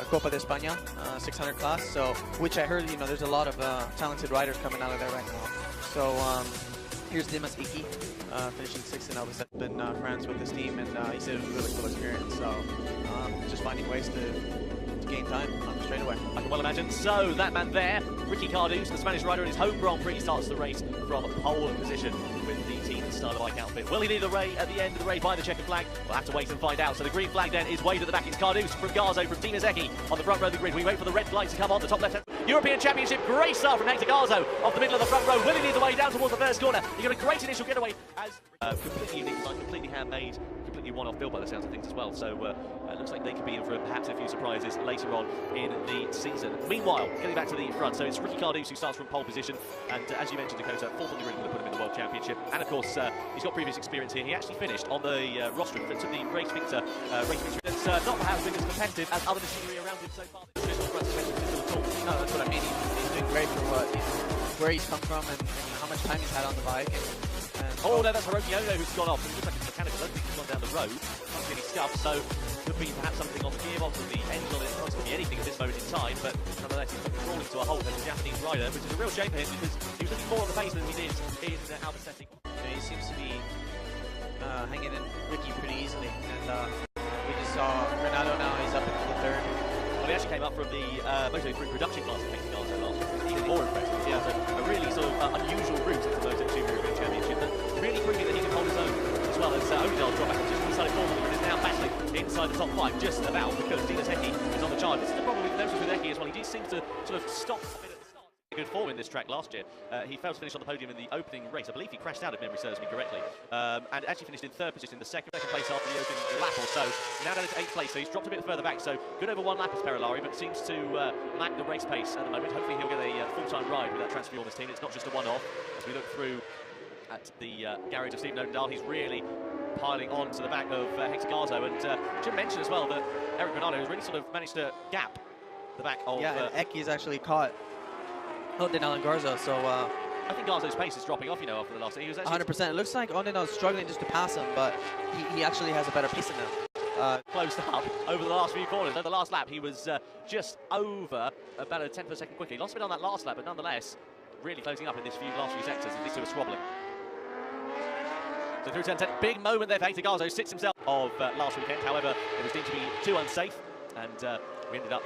Copa de España 600 class. So, which I heard, you know, there's a lot of talented riders coming out of there right now. So here's Dimas Ekky, finishing 6th in Elvis. I've been friends with this team, and he said it was a really cool experience. So just finding ways to gain time on the straightaway. I can well imagine. So that man there, Ricky Cardouse, the Spanish rider in his home Grand Prix, starts the race from pole position with the team Starter Bike outfit. Will he lead the race at the end of the race by the checkered flag? We'll have to wait and find out. So the green flag then is waved at the back. It's Cardouse from Garzo from Dimas Ekky on the front row of the grid. We wait for the red flag to come on the top left-hand. European Championship, great start from Hector Garzo off the middle of the front row. Will he lead the way down towards the first corner? He got a great initial getaway as completely unique design, completely handmade, completely one-off build by the sounds of things as well. So it looks like they could be in for perhaps a few surprises later on in the season. Meanwhile, getting back to the front, so it's Ricky Cardouse who starts from pole position, and as you mentioned, Dakota, 4th on the grid would have put him in the World Championship, and of course he's got previous experience here. He actually finished on the rostrum for the race victor that's not perhaps been as competitive as other machinery around him so far. No, that's what I mean. He's doing great for where he's come from and how much time he's had on the bike. Oh no, that's Hiroki Ono who's gone off. It looks like it's mechanical. I don't think he's gone down the road. Can't see any scuff, so could be perhaps something on the gearbox or the engine on it. It's not going to be anything at this moment in time, but nonetheless he's crawling to a halt as a Japanese rider, which is a real shame for him because he was looking more on the pace than he did in Albacete. He seems to be hanging in Ricky pretty easily, and we just saw Renato now. He's up into the 3rd. Well, he actually came up from the Moto3 production class of Hector Garzo last year. Even more impressive. Yeah, so a really sort of unusual route into the Moto2 European Championship, but really proving that he can hold his own, as well as Odinal drop back just inside 4th, and is now battling inside the top 5 just about because Dimas Ekky is on the charge. This is the problem with notice with Ekky as well. He just seems to sort of stop a bit at the start. Good form in this track last year. He failed to finish on the podium in the opening race. I believe he crashed out, if memory serves me correctly, and actually finished in 3rd position, the second place after the opening lap or so. Now down into 8th place, so he's dropped a bit further back. So good over 1 lap as Perolari, but seems to lack the race pace at the moment. Hopefully he'll get a full-time ride with that transfer on his team. It's not just a one-off. As we look through at the garage of Stephen Odendahl, he's really piling on to the back of Hector Garzo, and should mention as well that Eric Granado has really sort of managed to gap the back of... Yeah, and Ekky's actually caught Odendahl and Garzo, so... I think Garzo's pace is dropping off, you know, after the last... He was 100%. It looks like Odendahl's struggling just to pass him, but he actually has a better pace than him. Closed up over the last few corners. Over the last lap, he was just over about a 10th of a second quickly. Lost a bit on that last lap, but nonetheless, really closing up in this last few sectors, and these two are squabbling. So through turn 10, big moment there for Hector Garzo, sits himself of last weekend. However, it was deemed to be too unsafe, and we ended up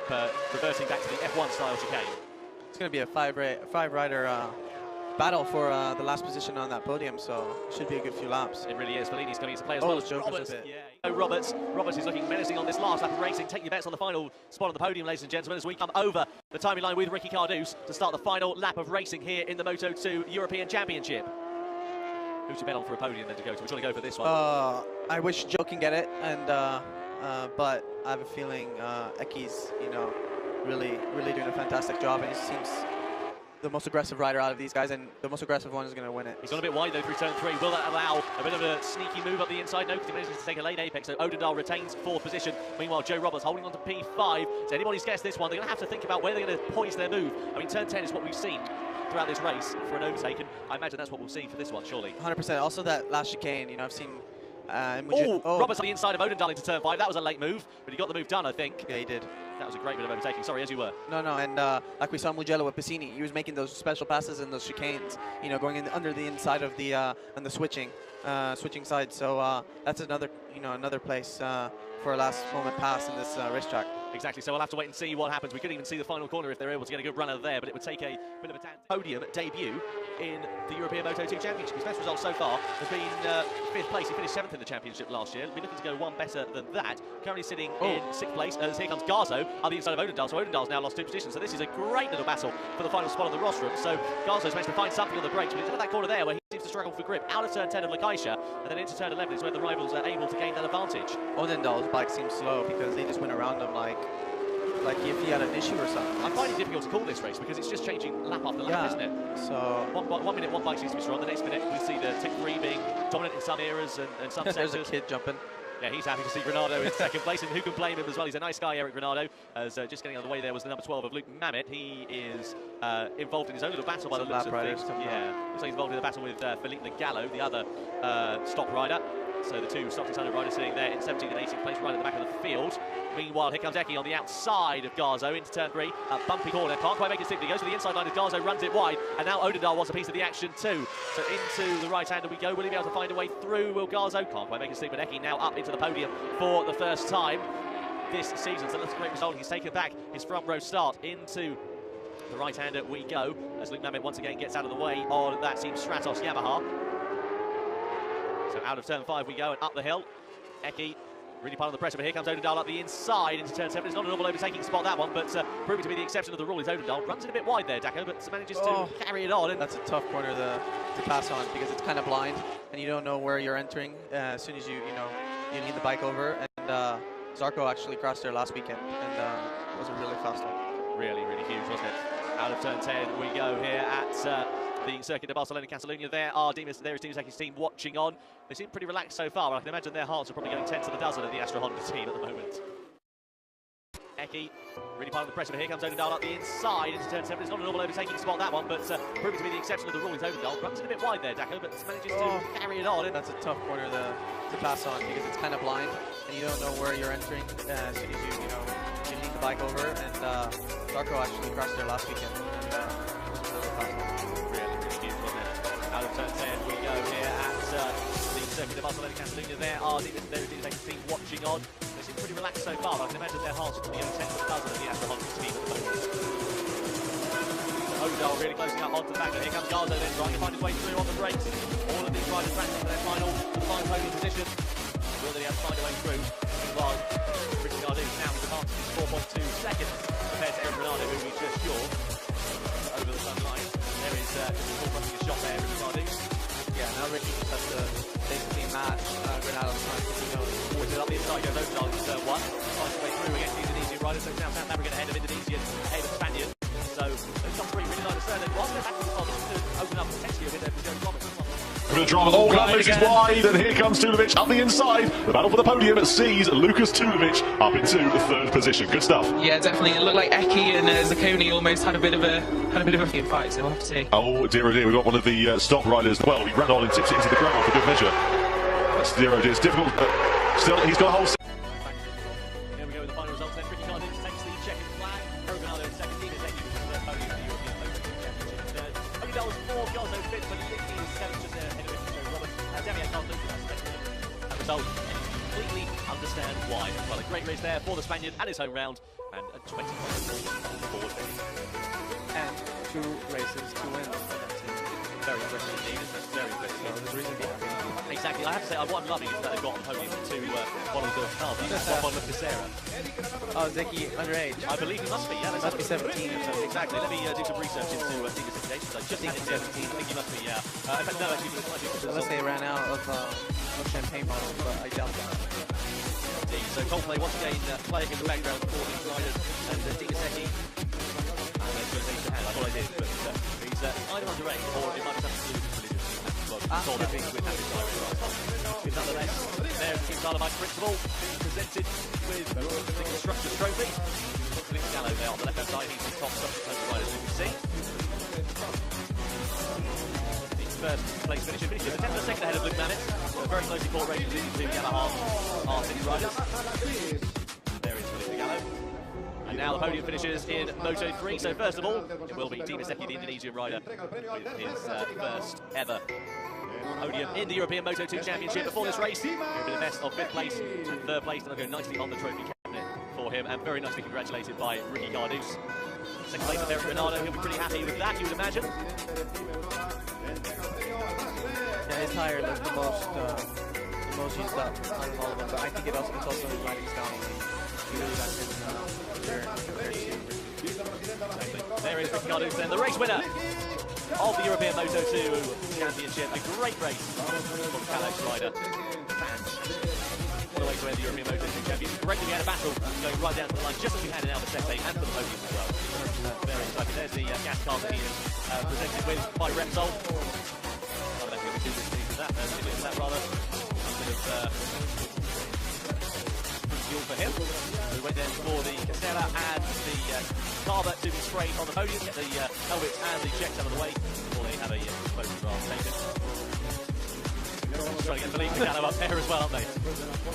reverting back to the F1 style chicane. It's going to be a five-rider battle for the last position on that podium, so it should be a good few laps. It really is. Bellini's coming into play as well as Roberts. Yeah. Roberts is looking menacing on this last lap of racing. Take your bets on the final spot on the podium, ladies and gentlemen, as we come over the timing line with Ricky Cardouse to start the final lap of racing here in the Moto2 European Championship. Who's your bet on for a podium then to go to? We're trying to go for this one. I wish Joe can get it, and but I have a feeling Ekky's, you know, really doing a fantastic job, and he seems the most aggressive rider out of these guys, and the most aggressive one is going to win it. He's gone a bit wide though through turn 3. Will that allow a bit of a sneaky move up the inside? No, because he manages to take a late apex, so Odendahl retains 4th position. Meanwhile, Joe Roberts holding on to P5. So anybody's guessed this one, they're going to have to think about where they're going to poise their move. I mean, turn 10 is what we've seen throughout this race for an overtake, and I imagine that's what we'll see for this one, surely. 100%. Also that last chicane, you know, I've seen... Roberts on the inside of Odendahl into turn 5. That was a late move, but he got the move done, I think. Yeah, he did. That was a great bit of overtaking. Sorry, as you were. No, and like we saw Mugello with Piscini, he was making those special passes and those chicanes, you know, going in under the inside of the and the switching side. So that's another place for a last moment pass in this racetrack. Exactly, so we'll have to wait and see what happens. We couldn't even see the final corner if they're able to get a good run out of there, but it would take a bit of a podium debut in the European Moto2 Championship. His best result so far has been 5th place. He finished 7th in the championship last year. We'll be looking to go one better than that. Currently sitting in 6th place, as here comes Garzo on the inside of Odendahl. So Odendahl's now lost 2 positions. So this is a great little battle for the final spot on the rostrum. So Garzo's managed to find something on the brakes, but he's at that corner there where he seems to struggle for grip. Out of turn 10 of Lakaisha, and then into turn 11 is where the rivals are able to gain that advantage. Odendahl's bike seems slow because they just went around him like if he had an issue or something. I find it difficult to call this race because it's just changing lap after lap, isn't it? So one minute one bike seems to be strong, the next minute we see the Tech 3 being dominant in some eras and some sectors. There's a kid jumping. Yeah, he's happy to see Granado in 2nd place, and who can blame him as well? He's a nice guy, Eric Granado. As just getting on the way there was the number 12 of Luke Mamet. He is involved in his own little battle by the looks of things. Yeah, looks like he's involved in a battle with Felipe Gallo, the other stock rider. So the two top 600 riders sitting there in 17th and 18th place, right at the back of the field. Meanwhile, here comes Ekky on the outside of Garzo into turn 3. A bumpy corner, can't quite make it stick. He goes to the inside line as Garzo runs it wide, and now Odendal wants a piece of the action too. So into the right-hander we go. Will he be able to find a way through? Will Garzo? Can't quite make it stick, but Ekky now up into the podium for the first time this season. So that's a great result. He's taken back his front row start into the right-hander we go, as Luke Mamet once again gets out of the way on that Team Stratos Yamaha. So out of turn 5 we go and up the hill. Ekky really piling the pressure, but here comes Odendal up the inside into turn 7. It's not a normal overtaking spot, that one, but proving to be the exception of the rule is Odendal. Runs it a bit wide there, Dako, but manages to carry it on. And that's a tough corner to pass on because it's kind of blind and you don't know where you're entering as soon as you need the bike over. And Zarco actually crossed there last weekend, and it was a really fast one. Really, really huge, wasn't it? Out of turn 10 we go here at the Circuit de Barcelona Catalunya. There is Dimas Ekky's team watching on. They seem pretty relaxed so far, but I can imagine their hearts are probably going 10 to the dozen at the Astra Honda team at the moment. Ekky really piling the pressure, but here comes Odendal up the inside into turn 7. It's not a normal overtaking spot, that one, but proving to be the exception of the rule is Odendal. Runs it a bit wide there, Dako, but manages to carry it on. That's a tough corner to pass on because it's kind of blind and you don't know where you're entering as soon as you need the bike over. And Zarco actually crossed there last weekend, and it was a really fast one. Really, really huge, wasn't it? Out of turn 10 we go here at the Circuit de Barcelona Catalunya. There is Dimas Ekky's team watching on. They seem pretty relaxed so far, but I can imagine their hearts are probably going 10 to the dozen at the Astra Honda team at the moment. Odendal really closing up onto the back, and here comes Garzo then trying to find his way through on the brakes. All of these riders practicing for their final podium position. Will they have to find a way through? Meanwhile, Ricky Gardu's now with advantage is 4.2 seconds compared to Eric Bernardo, who we just saw over the sunlight. There is full fronting a shot there, Ricky Gardu's. Yeah, now Ricky just has to basically match Granada's time because he knows. Always up the inside goes Odendal into turn 1. Finds his way through against the Indonesian riders. So now South African ahead of Indonesian, ahead of Spaniard. So those top 3 really like to turn. And whilst they're back to the top, this could open up potentially a bit of Joe Thomas. For the drama, Gladness is wide, and here comes Tulovic up the inside. The battle for the podium sees Lucas Tulovic up into the 3rd position. Good stuff. Yeah, definitely. It looked like Ekky and Zacconi almost had a bit of a fight, so we'll have to see. Oh dear, oh dear, we've got one of the stock riders. Well, he ran on and tipped it into the ground for good measure. That's dear, oh dear. It's difficult, but still, he's got a whole. Here we go with the final results then. Ricky Gardu's takes the checkered flag. Bernardo in 2nd, Dimas Ekky was the podium for the European Motor Championship in 3rd. Odendal was 4th, Garzo 5th, but Ekky was 7th, just ahead of Joe Roberts. Damian Carlton was 2nd. As a result, completely understand why. Well, a great race there for the Spaniard at his home round, and a 20 forward finish. And 2 races to win. Very impressive indeed, isn't it? Very impressive. So there's reason to be happy. Exactly. I have to say, what I'm loving is that they've got on the podium to one of the girls' Carver, one of Sarah. Oh, Zeki underage. I believe he must be, yeah. Must be 17 or something. Exactly. Let me do some research into Dimas Ekky. I just had it 17. I think he must be, yeah. In fact, no, actually, he might be. Unless they ran out of champagne bottles, but I doubt that. Indeed. So Coldplay once again playing in the background for these riders, and Dimas Ekky. I thought I did, but he's either underage or it might be something to do with religion. With nonetheless, there's the Team Selamat principal being presented with the Constructors' Trophy. Nick Gallo there on the left-hand side, he's the top subsequent rider, as you can see. His 1st place finisher finishes a 10th and 2nd ahead of Luke Mamet. Very closely fought race between the 2 Yamaha R6 riders. There is Nick Gallo. And now the podium finishes in Moto 3. So first of all, it will be Dimas Ekky, the Indonesian rider, with his 1st ever podium in the European Moto 2 Championship. Before this race, he'll be the best of 5th place and 3rd place, and they'll go nicely on the trophy cabinet for him, and very nicely congratulated by Ricky Gardu's. 2nd place of Eric Bernardo, he'll be pretty happy with that, you would imagine. Yeah, his tire looks the most used up out of all of them, but I think it's also his riding style. He really got good compared to There is Ricky Gardu's then, the race winner of the European Moto 2 Championship. A great race for the Kalos rider. All the way to win the European Moto 2 Championship. Great that we had a battle going right down to the line, just as we had in Albacete and for the podium as well. Very exciting. There's the gas car that he is presented with by Repsol. I don't know if you'll be too pleased with that. That rather a bit of fuel for him. We went then for the Casella and the Carver to be sprayed on the podium, get the helmets and the checks out of the way before they have a photograph taken. trying to get Philippe Gallo up there as well, aren't they?